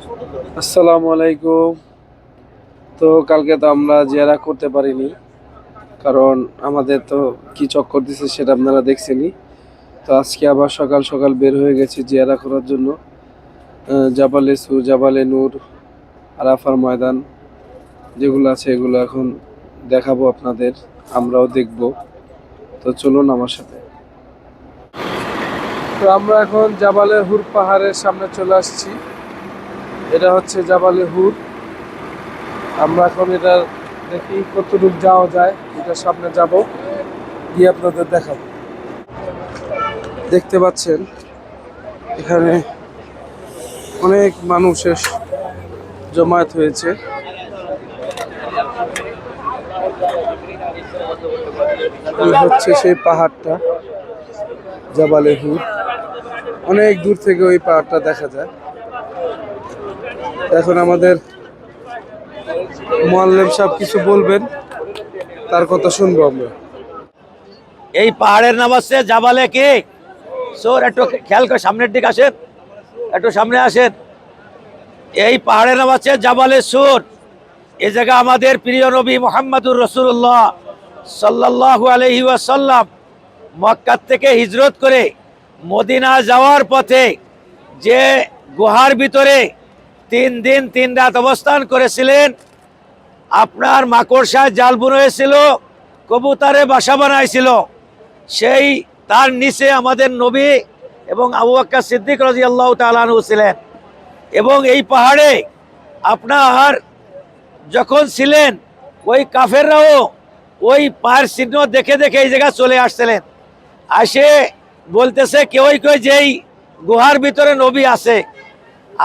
আসসালামু আলাইকুম। তো কালকে তো আমরা জিয়ারা করতে পারিনি, কারণ আমাদের তো কি চক্কর দিছে সেটা আপনারা দেখছেনই। তো আজকে আবার সকাল সকাল বের হয়ে গেছি জিয়ারা করার জন্য। জাবালে সুর, জাবালে নূর, আরাফার ময়দান যেগুলো আছে এগুলো এখন দেখাবো আপনাদের, আমরাও দেখব। তো চলুন আমার সাথে। তো আমরা এখন জাবালে হুর পাহাড়ের সামনে চলে আসছি। এটা হচ্ছে জাবালে হুর। আমরা এখন এটা দেখি কতটুকু যাওয়া যায়, এটার সামনে যাব, গিয়ে আপনাদের দেখাবো। দেখতে পাচ্ছেন এখানে অনেক মানুষের জমায়েত হয়েছে। এই হচ্ছে সেই পাহাড়টা, জাবালে হুর। অনেক দূর থেকে ওই পাহাড়টা দেখা যায়। এখন আমাদের মোয়াল্লেম সাহেব কিছু বলবেন, তার কথা শুনবো আমরা। এই পাহাড়ের নাম হচ্ছে জাবালে কি সোর। একটু খেয়াল করে সামনের দিকে আসেন, একটু সামনে আসেন। এই পাহাড়ের নাম হচ্ছে জাবালে সুর। এই জায়গা আমাদের প্রিয় নবী মোহাম্মদুর রসুল্লাহ সাল্লাল্লাহু আলাইহি ওয়াসাল্লাম মক্কা থেকে হিজরত করে মদিনা যাওয়ার পথে যে গুহার ভিতরে 3 দিন 3 রাত অবস্থান করেছিলেন। আপনার মাকড়সায় জাল বুনেছিল, কবুতরে বাসা বানাইছিল। সেই তার নিচে আমাদের নবী এবং আবু বকর সিদ্দিক রাদিয়াল্লাহু তাআলা আনহু ছিলেন। এবং এই পাহাড়ে আপনার যখন ছিলেন, ওই কাফেররাও ওই পায়ের চিহ্ন দেখে দেখে এই জায়গায় চলে আসছিলেন। আসে বলতেছে কেউই কেউ যেই গুহার ভিতরে নবী আছে।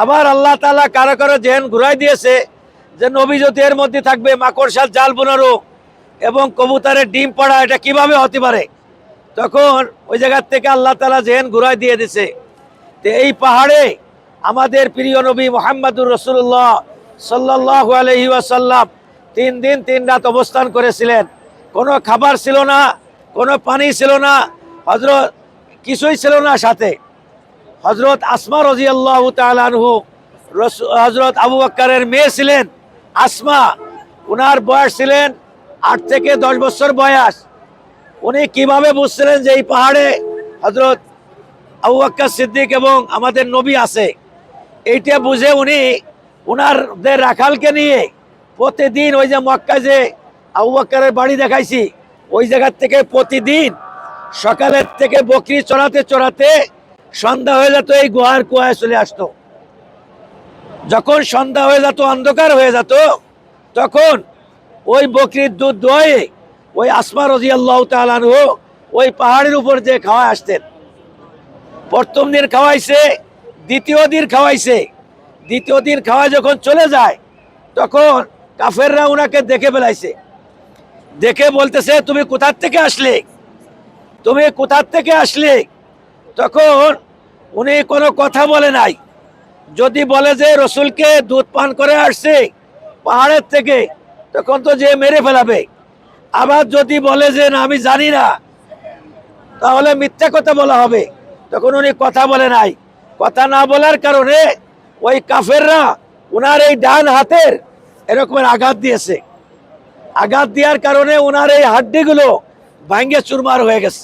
আবার আল্লাহ তাআলা কারো কারো জেন ঘুরাই দিয়েছে যে নবী যদি এর মধ্যে থাকবে, মাকড়সার জাল বোনারও এবং কবুতরের ডিম পড়া এটা কিভাবে হতে পারে। তখন ওই জায়গার থেকে আল্লাহ তাআলা জেন ঘুরাই দিয়ে দিছে। তো এই পাহাড়ে আমাদের প্রিয় নবী মুহাম্মদুর রাসূলুল্লাহ সাল্লাল্লাহু আলাইহি ওয়াসাল্লাম 3 দিন 3 রাত অবস্থান করেছিলেন। কোনো খাবার ছিল না, কোনো পানি ছিল না, হযরত কিছুই ছিল না সাথে। হযরত আসমা রাদিয়াল্লাহু তাআলা আনহু হযরত আবু বকরের মেয়ে ছিলেন আসমা। উনার বয়স ছিলেন 8 থেকে 10 বছর বয়স। উনি কিভাবে বুঝছিলেন যে এই পাহাড়ে হযরত আবু বকর সিদ্দিক এবং আমাদের নবী আছে, এইটা বুঝে উনি উনারদের রাখালকে নিয়ে প্রতিদিন ওই যে মক্কায় যে আবু বকরের বাড়ি দেখাইছি, ওই জায়গার থেকে প্রতিদিন সকালের থেকে বকরি চড়াতে চড়াতে সন্ধ্যা হয়ে যেত, এই গুহার কুয়ায় চলে আসতো। যখন সন্ধ্যা হয়ে যেত, অন্ধকার হয়ে যেত, তখন ওই বকরির দুধ দোয়ে ওই আসমা রাদিয়াল্লাহু তাআলা আনহু ওই পাহাড়ের উপর যে খাওয়া আসতেন। প্রথম দিন খাওয়াইছে, দ্বিতীয় দিন খাওয়াইছে। দ্বিতীয় দিন খাওয়া যখন চলে যায়, তখন কাফেররা উনাকে দেখে ফেলাইছে। দেখে বলতেছে তুমি কোথার থেকে আসলে, তুমি কোথার থেকে আসলে। তখন উনি কোনো কথা বলে নাই। যদি বলে যে রসুলকে দুধ পান করে আসছে পাহাড়ের থেকে, তখন তো যে মেরে ফেলাবে। আবার যদি বলে যে না আমি জানি না, তাহলে মিথ্যা কথা বলা হবে। তখন উনি কথা বলে নাই। কথা না বলার কারণে ওই কাফেররা উনার এই ডান হাতের এরকমের আঘাত দিয়েছে। আঘাত দেওয়ার কারণে উনার এই হাড্ডিগুলো ভাঙ্গে চুরমার হয়ে গেছে।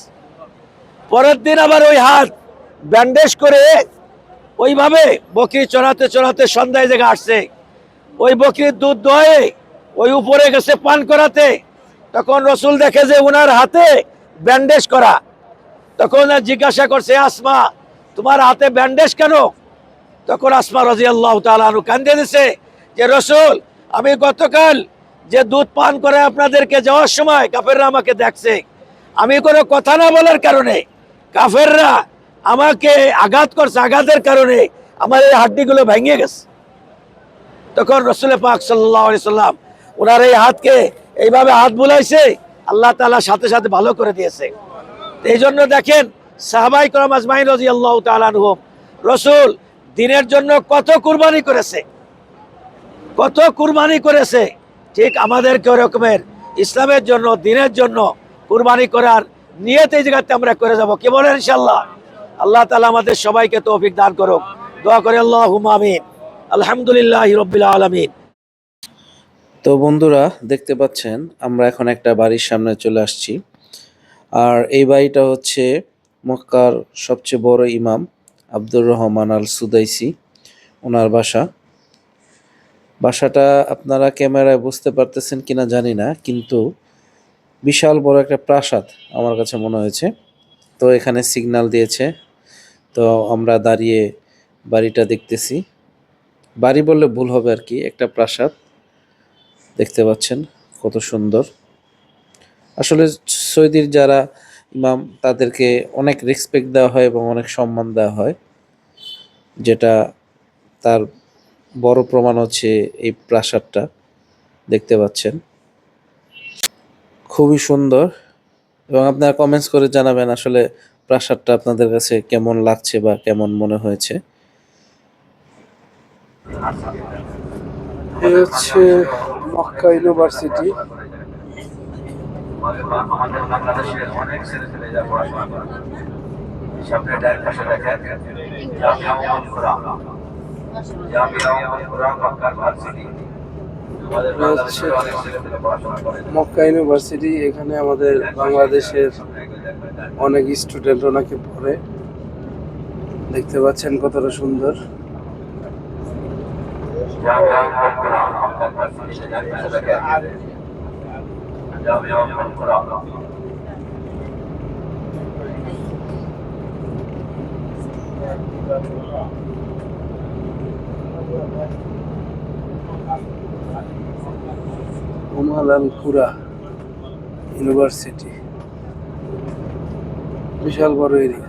পরের দিন আবার ওই হাত ব্যান্ডেজ করে ওইভাবে বকরি চড়াতে চড়াতে সন্ধ্যায় জায়গা আসছে। ওই বকরির দুধ দয়ে ওই উপরে গেছে পান করাতে। তখন রসুল দেখে যে উনার হাতে ব্যান্ডেজ করা। তখন জিজ্ঞাসা করছে আসমা তোমার হাতে ব্যান্ডেজ কেন। তখন আসমা রাদিয়াল্লাহু তাআলা আনহু কান্দে দিছে যে রসুল আমি গতকাল যে দুধ পান করে আপনাদেরকে যাওয়ার সময় কাফেররা আমাকে দেখছে। আমি কোনো কথা না বলার কারণে কাফেররা আমাকে আঘাত করছে, আঘাতের কারণে আমার এই হাড্ডিগুলো ভেঙে গেছে। তখন রসুল পাক সাল্লাল্লাহু আলাইহি সাল্লাম ওনার এই হাতকে এইভাবে হাত বুলাইছে, আল্লাহ তাআলা সাথে সাথে ভালো করে দিয়েছে। এই জন্য দেখেন সাহাবায়ে কেরাম আজমাইন রাদিয়াল্লাহু তাআলা আনহুম রসুল দিনের জন্য কত কুরবানি করেছে, কত কুরবানি করেছে। ঠিক আমাদেরকে ওরকমের ইসলামের জন্য, দিনের জন্য কুরবানি করার নিয়ত এই জায়গাতে আমরা করে যাব। কি বলেন ইনশাআল্লাহ? আল্লাহ তাআলা আমাদের সবাইকে তৌফিক দান করুক। দোয়া করে আল্লাহুম্মা আমিন। আলহামদুলিল্লাহি রাব্বিল আলামিন। তো বন্ধুরা দেখতে পাচ্ছেন আমরা এখন একটা বাড়ির সামনে চলে আসছি। আর এই বাড়িটা হচ্ছে মক্কার সবচেয়ে বড় ইমাম আব্দুর রহমান আল সুদাইসি ওনার বাসা। বাসাটা আপনারা ক্যামেরায় বুঝতে পারতেছেন কিনা জানি না, কিন্তু বিশাল বড় একটা প্রাসাদ আমার কাছে মনে হয়েছে। তো এখানে সিগন্যাল দিয়েছে, তো আমরা দাঁড়িয়ে বাড়িটা দেখতেছি। বাড়ি বললে ভুল হবে আর কি, একটা প্রাসাদ। দেখতে পাচ্ছেন কত সুন্দর। আসলে সৌদির যারা ইমাম তাদেরকে অনেক রেসপেক্ট দেওয়া হয় এবং অনেক সম্মান দেওয়া হয়, যেটা তার বড় প্রমাণ হচ্ছে এই প্রাসাদটা। দেখতে পাচ্ছেন খুবই সুন্দর। এবং আপনারা কমেন্টস করে জানাবেন আসলে প্রাসাদটা আপনাদের কাছে কেমন লাগছে বা কেমন মনে হয়েছে। এই হচ্ছে মক্কা ইউনিভার্সিটি। আমাদের বাংলাদেশের অনেক ছেলে যা পড়াশোনা করে সামনে ডাইরেক্ট পাশে দেখেন জামিয়া উম্মুল কুরা, জামিয়া উম্মুল কুরা মক্কার ভার্সিটি। আমাদের বাংলাদেশের অনেক ছেলে পড়াশোনা করে মক্কা ইউনিভার্সিটি, এখানে আমাদের বাংলাদেশের অনেক স্টুডেন্ট ওনাকে পড়ে। দেখতে পাচ্ছেন কতটা সুন্দর। জামিয়া উম্মুল কুরা মক্কার ভার্সিটি ডাইরেক্ট পাশে দেখেন জামিয়া উম্মুল কুরা। উমাল আল কুরা ইউনিভার্সিটি, বিশাল বড় এরিয়া।